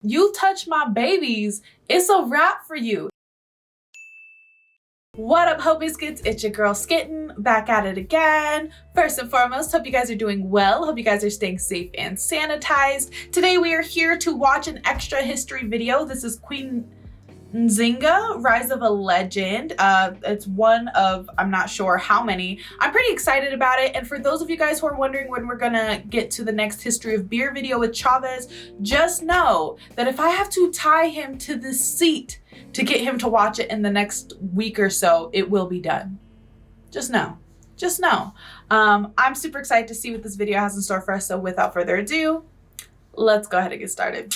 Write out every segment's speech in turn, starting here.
You touch my babies, it's a wrap for you. What up, Ho Biscuits? It's your girl Skitten, back at it again. First and foremost, hope you guys are doing well. Hope you guys are staying safe and sanitized. Today we are here to watch an extra history video. This is Queen Nzinga, Rise of a Legend. It's one of, I'm not sure how many. I'm pretty excited about it. And for those of you guys who are wondering when we're gonna get to the next History of Beer video with Chavez, just know that if I have to tie him to this seat to get him to watch it in the next week or so, it will be done. Just know. Just know. I'm super excited to see what this video has in store for us. So without further ado, let's go ahead and get started.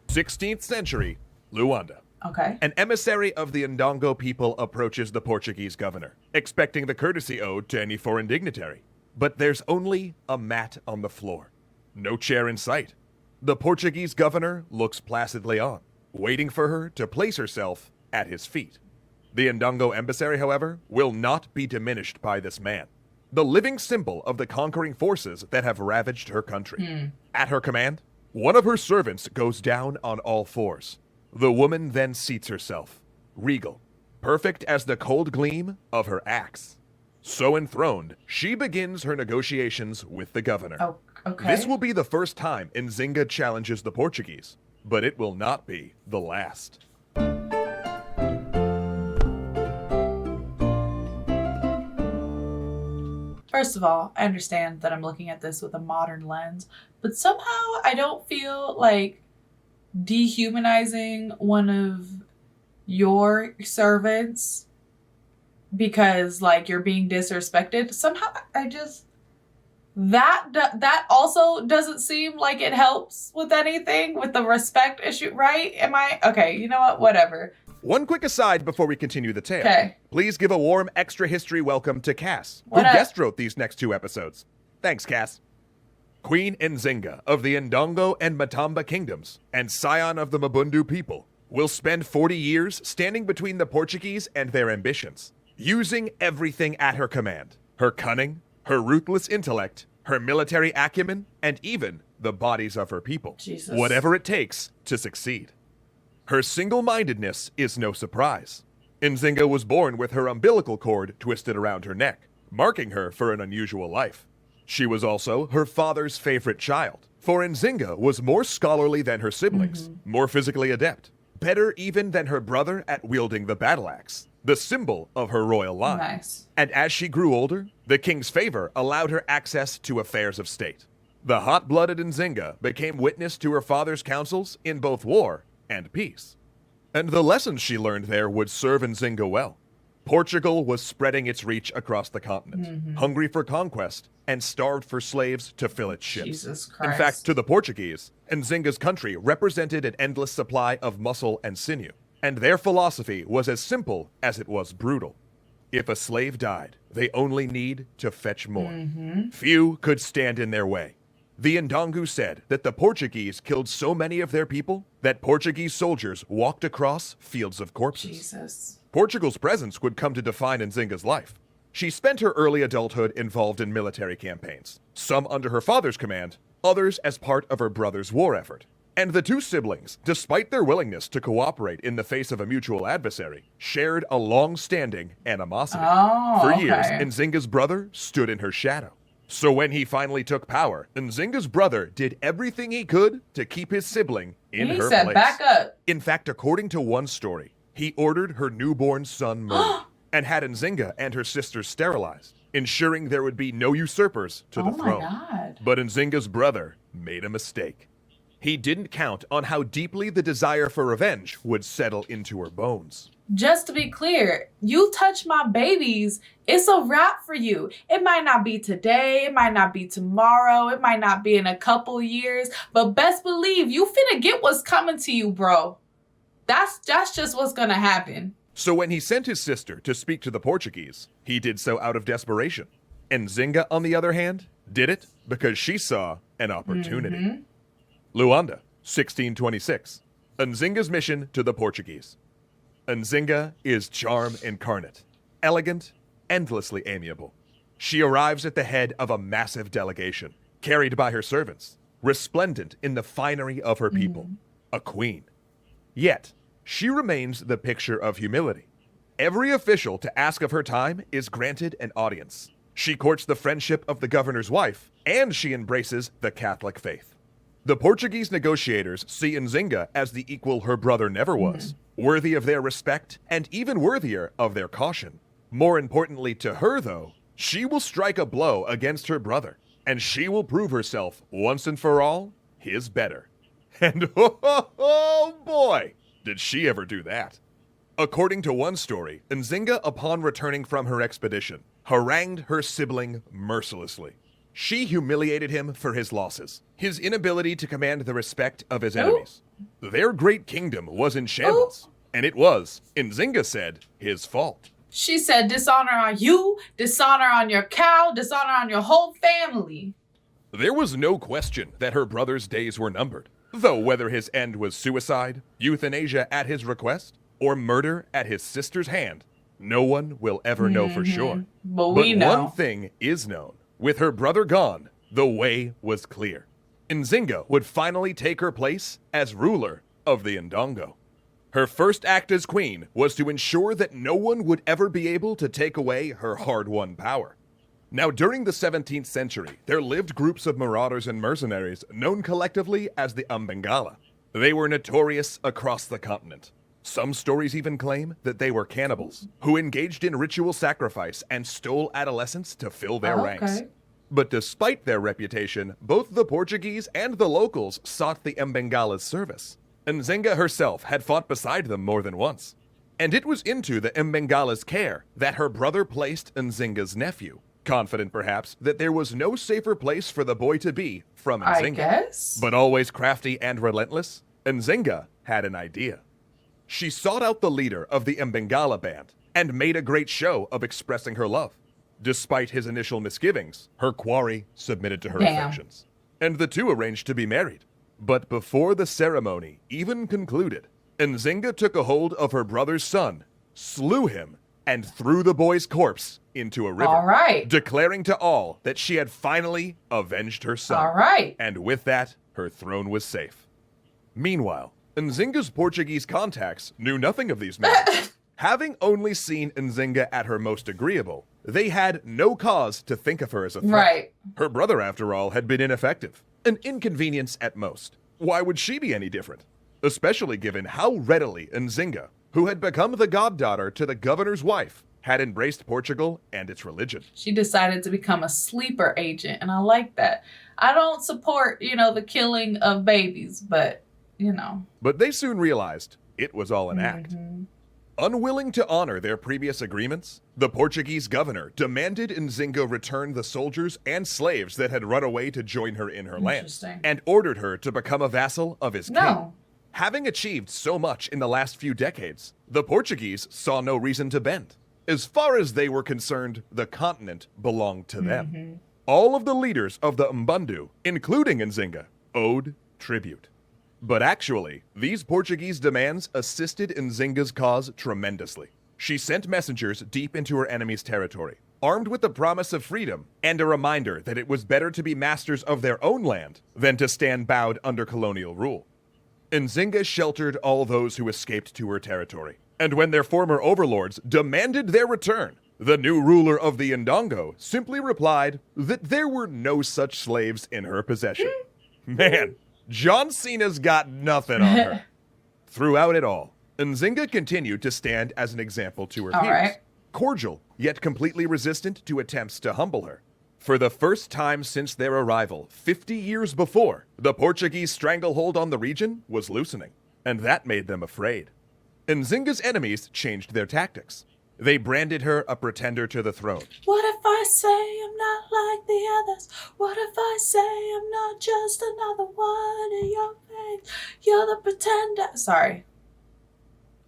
16th century, Luanda. Okay. An emissary of the Ndongo people approaches the Portuguese governor, expecting the courtesy owed to any foreign dignitary. But there's only a mat on the floor. No chair in sight. The Portuguese governor looks placidly on, waiting for her to place herself at his feet. The Ndongo emissary, however, will not be diminished by this man, the living symbol of the conquering forces that have ravaged her country. At her command, one of her servants goes down on all fours. The woman then seats herself, regal, perfect as the cold gleam of her axe. So enthroned, she begins her negotiations with the governor. Oh, okay. This will be the first time Nzinga challenges the Portuguese, but it will not be the last. First of all, I understand that I'm looking at this with a modern lens, but somehow I don't feel like dehumanizing one of your servants because like you're being disrespected. Somehow I just that also doesn't seem like it helps with anything with the respect issue, right? Am I okay? You know what? Whatever. One quick aside before we continue the tale. Okay. Please give a warm extra history welcome to Cass, What who up? guest wrote these next two episodes. Thanks, Cass. Queen Nzinga of the Ndongo and Matamba kingdoms, and scion of the Mabundu people, will spend 40 years standing between the Portuguese and their ambitions, using everything at her command: her cunning, her ruthless intellect, her military acumen, and even the bodies of her people. Jesus. Whatever it takes to succeed. Her single-mindedness is no surprise. Nzinga was born with her umbilical cord twisted around her neck, marking her for an unusual life. She was also her father's favorite child, for Nzinga was more scholarly than her siblings, more physically adept, better even than her brother at wielding the battle axe, the symbol of her royal line. Nice. And as she grew older, the king's favor allowed her access to affairs of state. The hot-blooded Nzinga became witness to her father's counsels in both war and peace. And the lessons she learned there would serve Nzinga well. Portugal was spreading its reach across the continent, hungry for conquest and starved for slaves to fill its ships. Jesus Christ. In fact, to the Portuguese, Nzinga's country represented an endless supply of muscle and sinew, and their philosophy was as simple as it was brutal. If a slave died, they only need to fetch more. Few could stand in their way. The Ndongo said that the Portuguese killed so many of their people that Portuguese soldiers walked across fields of corpses. Jesus. Portugal's presence would come to define Nzinga's life. She spent her early adulthood involved in military campaigns, some under her father's command, others as part of her brother's war effort. And the two siblings, despite their willingness to cooperate in the face of a mutual adversary, shared a long-standing animosity. Oh, For years, okay. Nzinga's brother stood in her shadow. So when he finally took power, Nzinga's brother did everything he could to keep his sibling in He her said, place. back up. In fact, according to one story, he ordered her newborn son murdered and had Nzinga and her sisters sterilized, ensuring there would be no usurpers to the Oh my throne. God. But Nzinga's brother made a mistake. He didn't count on how deeply the desire for revenge would settle into her bones. Just to be clear, you touch my babies, it's a wrap for you. It might not be today, it might not be tomorrow, it might not be in a couple years, but best believe you finna get what's coming to you, bro. That's just what's gonna happen. So when he sent his sister to speak to the Portuguese, he did so out of desperation. Nzinga, on the other hand, did it because she saw an opportunity. Luanda, 1626. Nzinga's mission to the Portuguese. Nzinga is charm incarnate, elegant, endlessly amiable. She arrives at the head of a massive delegation, carried by her servants, resplendent in the finery of her people. a queen. Yet, she remains the picture of humility. Every official to ask of her time is granted an audience. She courts the friendship of the governor's wife, and she embraces the Catholic faith. The Portuguese negotiators see Nzinga as the equal her brother never was, worthy of their respect and even worthier of their caution. More importantly to her, though, she will strike a blow against her brother, and she will prove herself, once and for all, his better. And oh boy, did she ever do that. According to one story, Nzinga, upon returning from her expedition, harangued her sibling mercilessly. She humiliated him for his losses, his inability to command the respect of his enemies. Their great kingdom was in shambles, and it was, Nzinga said, his fault. She said dishonor on you, dishonor on your cow, dishonor on your whole family. There was no question that her brother's days were numbered, though whether his end was suicide, euthanasia at his request, or murder at his sister's hand, no one will ever know for sure. But we know. One thing is known. With her brother gone, the way was clear. Nzinga would finally take her place as ruler of the Ndongo. Her first act as queen was to ensure that no one would ever be able to take away her hard-won power. Now, during the 17th century, there lived groups of marauders and mercenaries known collectively as the Mbangala. They were notorious across the continent. Some stories even claim that they were cannibals who engaged in ritual sacrifice and stole adolescents to fill their ranks. But despite their reputation, both the Portuguese and the locals sought the Mbangala's service. Nzinga herself had fought beside them more than once. And it was into the Mbangala's care that her brother placed Nzinga's nephew, confident perhaps that there was no safer place for the boy to be from Nzinga. I guess. But always crafty and relentless, Nzinga had an idea. She sought out the leader of the Mbangala band and made a great show of expressing her love. Despite his initial misgivings, her quarry submitted to her affections, and the two arranged to be married. But before the ceremony even concluded, Nzinga took a hold of her brother's son, slew him, and threw the boy's corpse into a river, declaring to all that she had finally avenged her son. And with that, her throne was safe. Meanwhile, Nzinga's Portuguese contacts knew nothing of these matters. Having only seen Nzinga at her most agreeable, they had no cause to think of her as a threat. Her brother, after all, had been ineffective, an inconvenience at most. Why would she be any different? Especially given how readily Nzinga, who had become the goddaughter to the governor's wife, had embraced Portugal and its religion. She decided to become a sleeper agent, and I like that. I don't support, the killing of babies, but, But they soon realized it was all an act. Unwilling to honor their previous agreements, the Portuguese governor demanded Nzinga return the soldiers and slaves that had run away to join her in her land, and ordered her to become a vassal of his king. Having achieved so much in the last few decades, the Portuguese saw no reason to bend. As far as they were concerned, the continent belonged to them. All of the leaders of the Mbundu, including Nzinga, owed tribute. But actually, these Portuguese demands assisted Nzinga's cause tremendously. She sent messengers deep into her enemy's territory, armed with the promise of freedom and a reminder that it was better to be masters of their own land than to stand bowed under colonial rule. Nzinga sheltered all those who escaped to her territory, and when their former overlords demanded their return, the new ruler of the Ndongo simply replied that there were no such slaves in her possession. Man, John Cena's got nothing on her. Throughout it all, Nzinga continued to stand as an example to her peers, cordial yet completely resistant to attempts to humble her. For the first time since their arrival 50 years before, the Portuguese stranglehold on the region was loosening, and that made them afraid. Nzinga's enemies changed their tactics. They branded her a pretender to the throne. What if I say I'm not like the others? What if I say I'm not just another one in your face? You're the pretender. Sorry.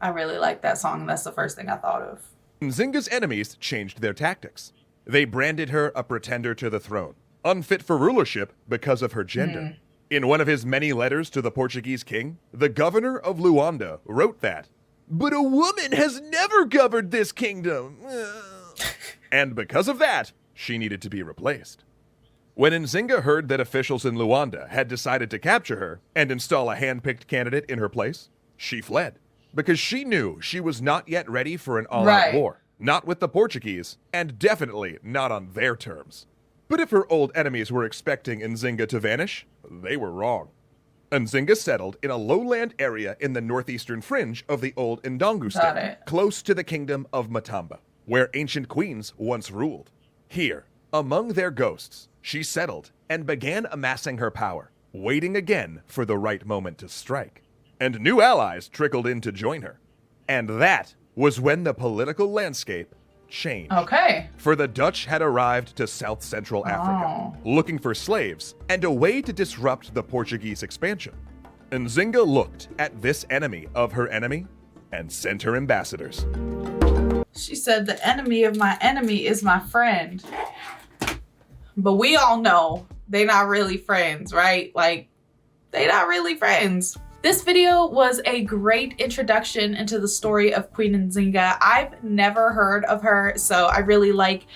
I really like that song. That's the first thing I thought of. Nzinga's enemies changed their tactics. They branded her a pretender to the throne, unfit for rulership because of her gender. In one of his many letters to the Portuguese king, the governor of Luanda wrote that, "But a woman has never governed this kingdom." And because of that, she needed to be replaced. When Nzinga heard that officials in Luanda had decided to capture her and install a hand-picked candidate in her place, she fled, because she knew she was not yet ready for an all-out war, not with the Portuguese, and definitely not on their terms. But if her old enemies were expecting Nzinga to vanish, they were wrong. Nzinga settled in a lowland area in the northeastern fringe of the old Ndongo state, close to the kingdom of Matamba, where ancient queens once ruled. Here, among their ghosts, she settled and began amassing her power, waiting again for the right moment to strike. And new allies trickled in to join her. And that was when the political landscape changed. Okay. For the Dutch had arrived to South Central Africa, looking for slaves and a way to disrupt the Portuguese expansion. Nzinga looked at this enemy of her enemy and sent her ambassadors. She said, the enemy of my enemy is my friend. But we all know they not really friends, right? Like, they not really friends. This video was a great introduction into the story of Queen Nzinga. I've never heard of her, so I really like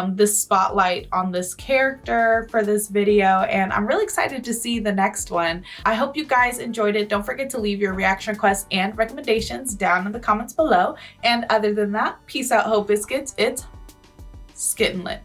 this spotlight on this character for this video, and I'm really excited to see the next one. I hope you guys enjoyed it. Don't forget to leave your reaction requests and recommendations down in the comments below. And other than that, peace out, Hope Biscuits. It's Skittin' Lit.